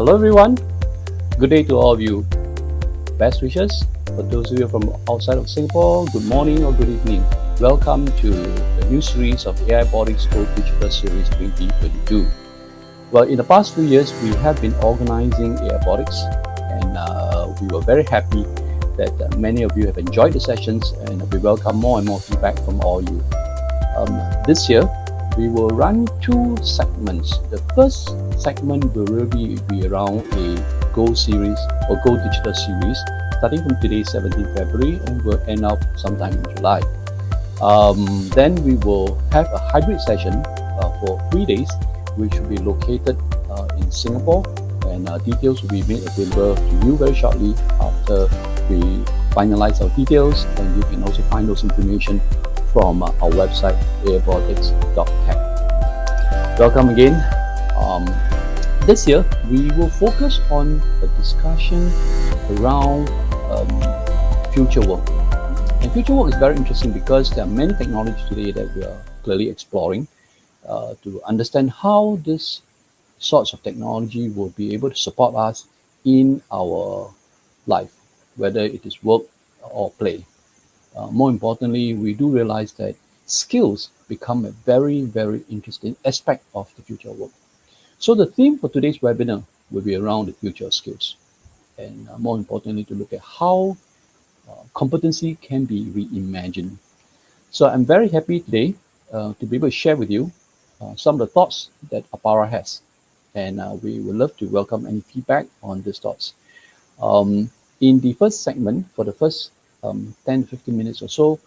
Hello everyone, good day to all of you. Best wishes for those of you from outside of Singapore, good morning or good evening. Welcome to the new series of AIBotics Go Digital Series 2022. Well, in the past few years, we have been organizing AIBotics and we were very happy that many of you have enjoyed the sessions and we welcome more and more feedback from all you. This year, we will run two segments. The first segment will really be around a Go series or Go Digital series, starting from today, 17th February, and will end up sometime in July. Then we will have a hybrid session for 3 days, which will be located in Singapore, and details will be made available to you very shortly after we finalize our details, and you can also find those information from our website, AIBotics.tech. Welcome again. This year, we will focus on a discussion around future work. And future work is very interesting because there are many technologies today that we are clearly exploring to understand how this sorts of technology will be able to support us in our life, whether it is work or play. More importantly, we do realize that skills become a very, very interesting aspect of the future of work. So the theme for today's webinar will be around the future of skills. And more importantly, to look at how competency can be reimagined. So I'm very happy today to be able to share with you some of the thoughts that APARA has. And we would love to welcome any feedback on these thoughts. In the first segment, for the first 10 to 15 minutes or so,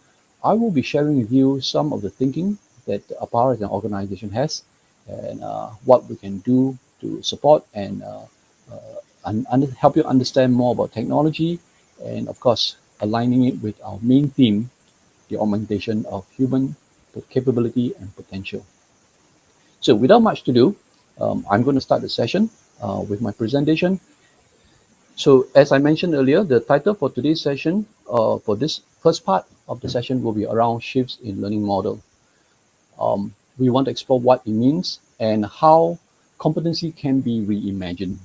I will be sharing with you some of the thinking that APARA as an organization has and what we can do to support and help you understand more about technology and, of course, aligning it with our main theme, the augmentation of human capability and potential. So without much to do, I'm going to start the session with my presentation. So as I mentioned earlier, the title for today's session, for this first part of the session, will be around shifts in learning model. We want to explore what it means and how competency can be reimagined.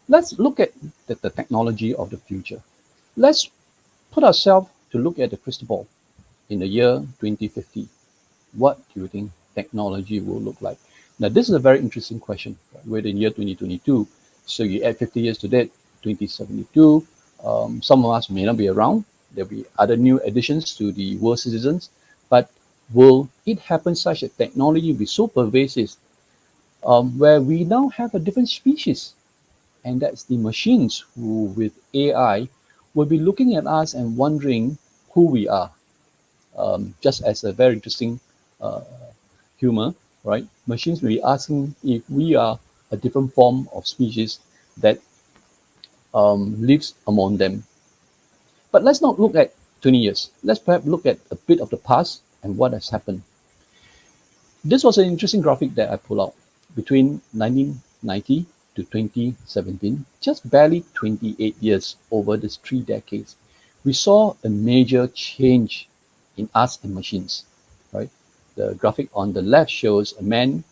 Let's look at the technology of the future. Let's put ourselves to look at the crystal ball in the year 2050. What do you think technology will look like? Now, this is a very interesting question. We're in the year 2022. So you add 50 years to that, 2072. Some of us may not be around. There'll be other new additions to the world citizens. But will it happen such that technology will be so pervasive where we now have a different species? And that's the machines who, with AI, will be looking at us and wondering who we are. Just as a very interesting humor, right? Machines will be asking if we are a different form of species that lives among them. But let's not look at 20 years. Let's perhaps look at a bit of the past and what has happened. This was an interesting graphic that I pulled out between 1990 to 2017, just barely 28 years over these 3 decades. We saw a major change in us and machines, right? The graphic on the left shows a man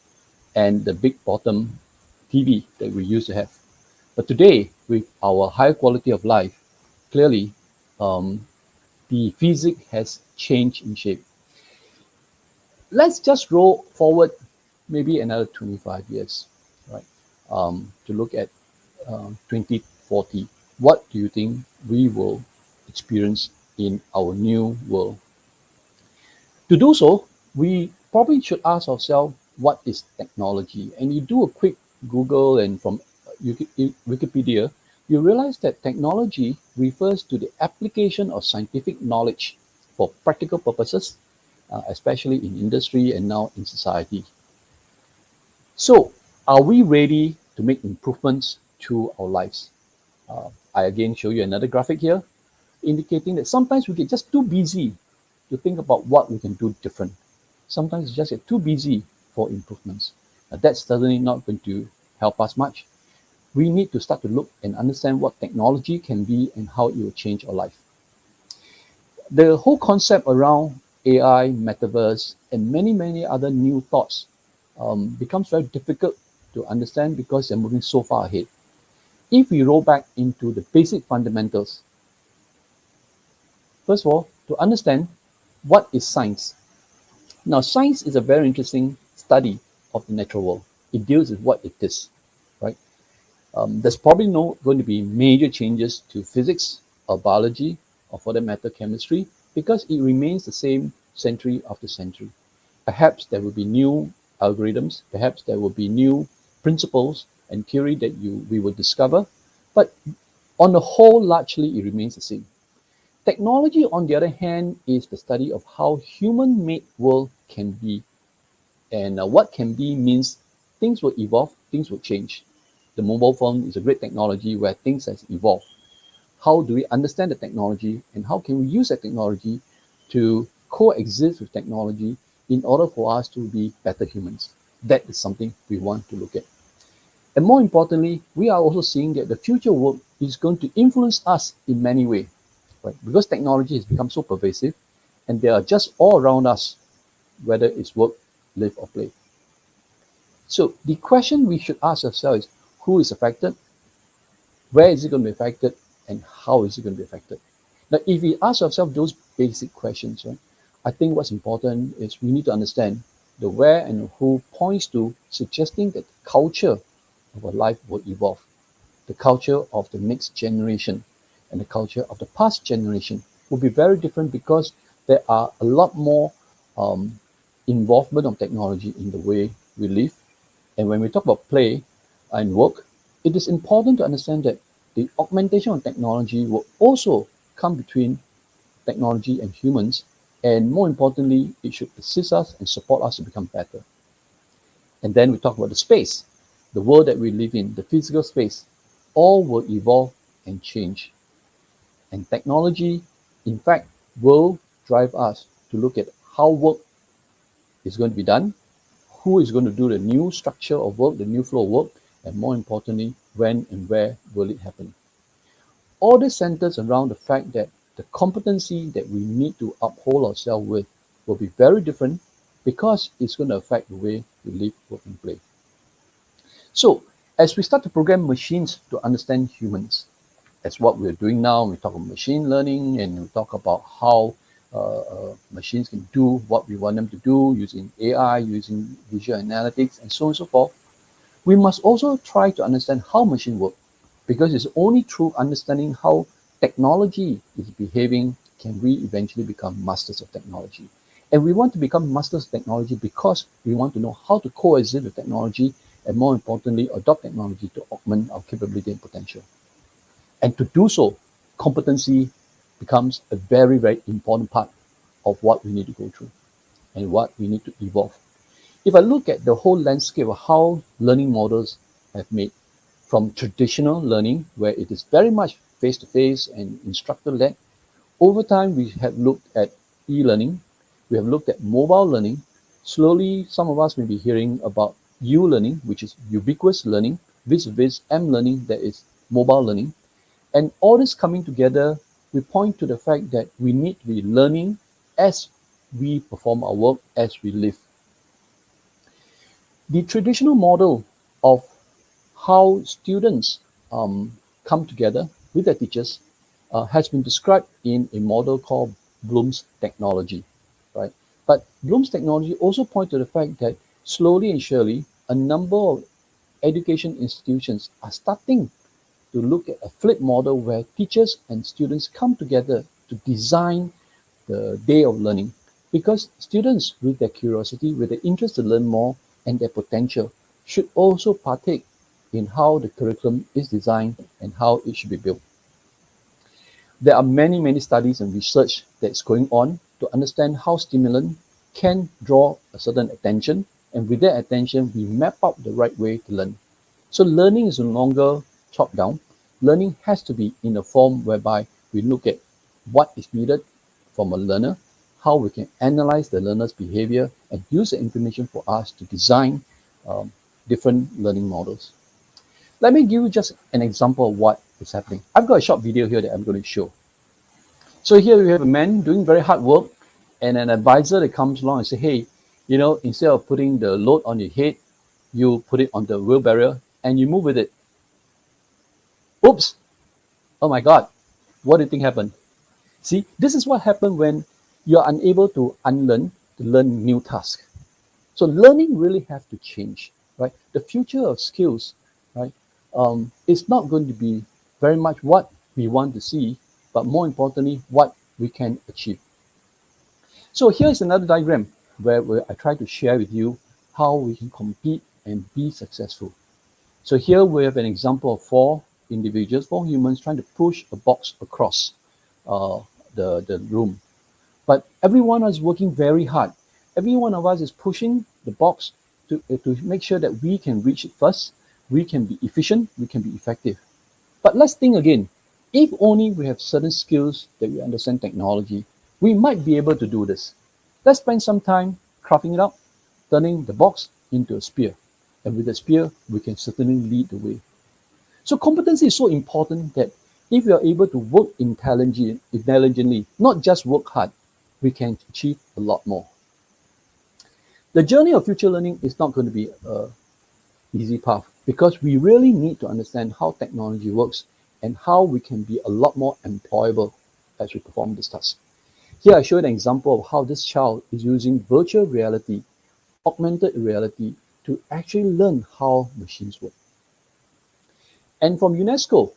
and the big bottom TV that we used to have. But today, with our higher quality of life, clearly the physics has changed in shape. Let's just roll forward maybe another 25 years, right? To look at 2040. What do you think we will experience in our new world? To do so, we probably should ask ourselves, what is technology? And you do a quick Google and from Wikipedia, you realize that technology refers to the application of scientific knowledge for practical purposes, especially in industry and now in society. So, are we ready to make improvements to our lives? I again show you another graphic here, indicating that sometimes we get just too busy to think about what we can do different. Sometimes we just get too busy for improvements. That's certainly not going to help us much. We need to start to look and understand what technology can be and how it will change our life. The whole concept around AI, metaverse, and many other new thoughts becomes very difficult to understand because they're moving so far ahead. If we roll back into the basic fundamentals, first of all, to understand what is science. Now, science is a very interesting study of the natural world. It deals with what it is, right? There's probably no going to be major changes to physics or biology or for that matter chemistry because it remains the same century after century. Perhaps there will be new algorithms, perhaps there will be new principles and theory that we will discover, but on the whole, largely it remains the same. Technology, on the other hand, is the study of how human-made world can be. And what can be means things will evolve, things will change. The mobile phone is a great technology where things has evolved. How do we understand the technology and how can we use that technology to coexist with technology in order for us to be better humans? That is something we want to look at. And more importantly, we are also seeing that the future work is going to influence us in many ways, right? Because technology has become so pervasive and they are just all around us, whether it's work, live, or play. So the question we should ask ourselves is who is affected, where is it going to be affected, and how is it going to be affected? Now, if we ask ourselves those basic questions, right, I think what's important is we need to understand the where and the who points to suggesting that the culture of our life will evolve. The culture of the next generation and the culture of the past generation will be very different because there are a lot more um, involvement of technology in the way we live. And when we talk about play and work, it is important to understand that the augmentation of technology will also come between technology and humans. And more importantly, it should assist us and support us to become better. And then we talk about the space, the world that we live in, the physical space, all will evolve and change. And technology, in fact, will drive us to look at how work is going to be done, who is going to do the new structure of work, the new flow of work, and more importantly, when and where will it happen. All this centers around the fact that the competency that we need to uphold ourselves with will be very different because it's going to affect the way we live, work, and play. So, as we start to program machines to understand humans, as what we're doing now, we talk about machine learning and we talk about how machines can do what we want them to do using AI, using visual analytics, and so on and so forth. We must also try to understand how machines work because it's only through understanding how technology is behaving can we eventually become masters of technology. And we want to become masters of technology because we want to know how to coexist with technology and more importantly, adopt technology to augment our capability and potential. And to do so, competency becomes a very, very important part of what we need to go through and what we need to evolve. If I look at the whole landscape of how learning models have made from traditional learning, where it is very much face-to-face and instructor-led, over time we have looked at e-learning, we have looked at mobile learning. Slowly, some of us may be hearing about U-learning, which is ubiquitous learning, vis-a-vis M-learning, that is mobile learning. And all this coming together, we point to the fact that we need to be learning as we perform our work, as we live. The traditional model of how students come together with their teachers has been described in a model called Bloom's technology, right? But Bloom's technology also points to the fact that slowly and surely, a number of education institutions are starting to look at a flip model where teachers and students come together to design the day of learning because students with their curiosity, with their interest to learn more and their potential should also partake in how the curriculum is designed and how it should be built. There are many, many studies and research that's going on to understand how stimulant can draw a certain attention, and with that attention, we map out the right way to learn. So learning is no longer top down. Learning has to be in a form whereby we look at what is needed from a learner, how we can analyze the learner's behavior, and use the information for us to design um, different learning models. Let me give you just an example of what is happening. I've got a short video here that I'm going to show. So here we have a man doing very hard work and an advisor that comes along and say, hey, instead of putting the load on your head, You put it on the wheel barrier and you move with it. Oops! Oh my God! What do you think happened? See, this is what happened when you're unable to unlearn to learn new tasks. So learning really has to change, right? The future of skills, right, is not going to be very much what we want to see, but more importantly, what we can achieve. So here's another diagram where I try to share with you how we can compete and be successful. So here we have an example of four individuals, four humans trying to push a box across uh, the room. But everyone is working very hard. Every one of us is pushing the box to make sure that we can reach it first, we can be efficient, we can be effective. But let's think again. If only we have certain skills that we understand technology, we might be able to do this. Let's spend some time crafting it up, turning the box into a spear. And with the spear, we can certainly lead the way. So competency is so important that if we are able to work intelligently, not just work hard, we can achieve a lot more. The journey of future learning is not going to be an easy path because we really need to understand how technology works and how we can be a lot more employable as we perform this task. Here I show an example of how this child is using virtual reality, augmented reality, to actually learn how machines work. And from UNESCO,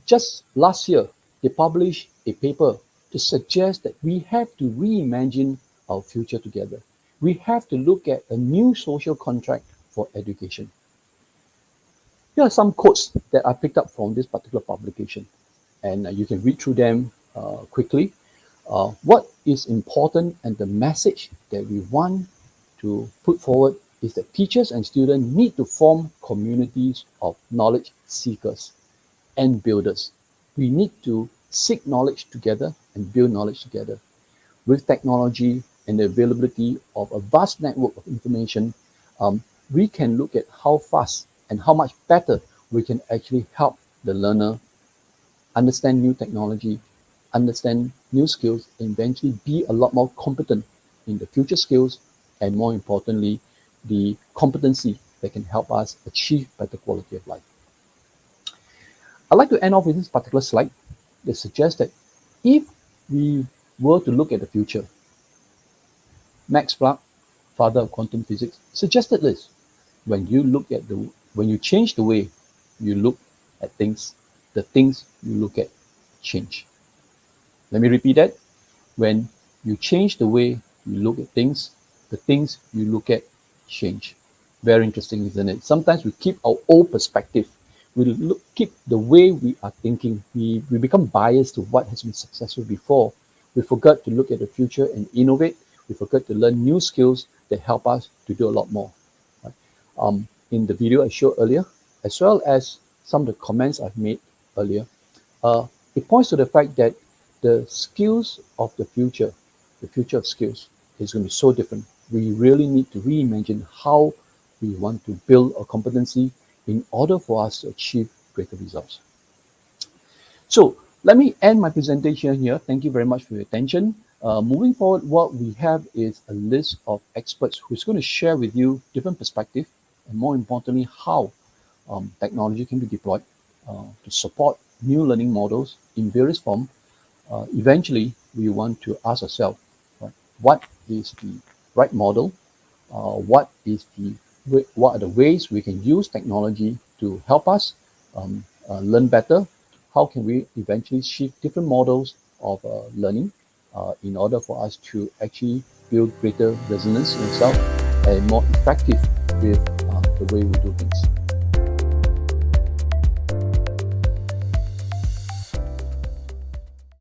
just last year, they published a paper to suggest that we have to reimagine our future together. We have to look at a new social contract for education. Here are some quotes that I picked up from this particular publication, and you can read through them quickly. What is important and the message that we want to put forward is that teachers and students need to form communities of knowledge seekers and builders. We need to seek knowledge together and build knowledge together. With technology and the availability of a vast network of information, we can look at how fast and how much better we can actually help the learner understand new technology, understand new skills, and eventually be a lot more competent in the future skills, and more importantly, the competency that can help us achieve better quality of life. I'd like to end off with this particular slide that suggests that if we were to look at the future, Max Planck, father of quantum physics, suggested this. When you change the way you look at things, the things you look at change. Let me repeat that. When you change the way you look at things, the things you look at change. Very interesting, isn't it? Sometimes we keep our old perspective. We keep the way we are thinking. We become biased to what has been successful before. We forgot to look at the future and innovate. We forgot to learn new skills that help us to do a lot more. Right? In the video I showed earlier, as well as some of the comments I've made earlier, it points to the fact that the skills of the future of skills, is going to be so different. We really need to reimagine how we want to build a competency in order for us to achieve greater results. So let me end my presentation here. Thank you very much for your attention. Moving forward, what we have is a list of experts who's going to share with you different perspectives and more importantly, how technology can be deployed to support new learning models in various forms. Eventually, we want to ask ourselves, right, what is the right model? What are the ways we can use technology to help us learn better? How can we eventually shift different models of learning in order for us to actually build greater resonance in ourselves and more effective with the way we do things?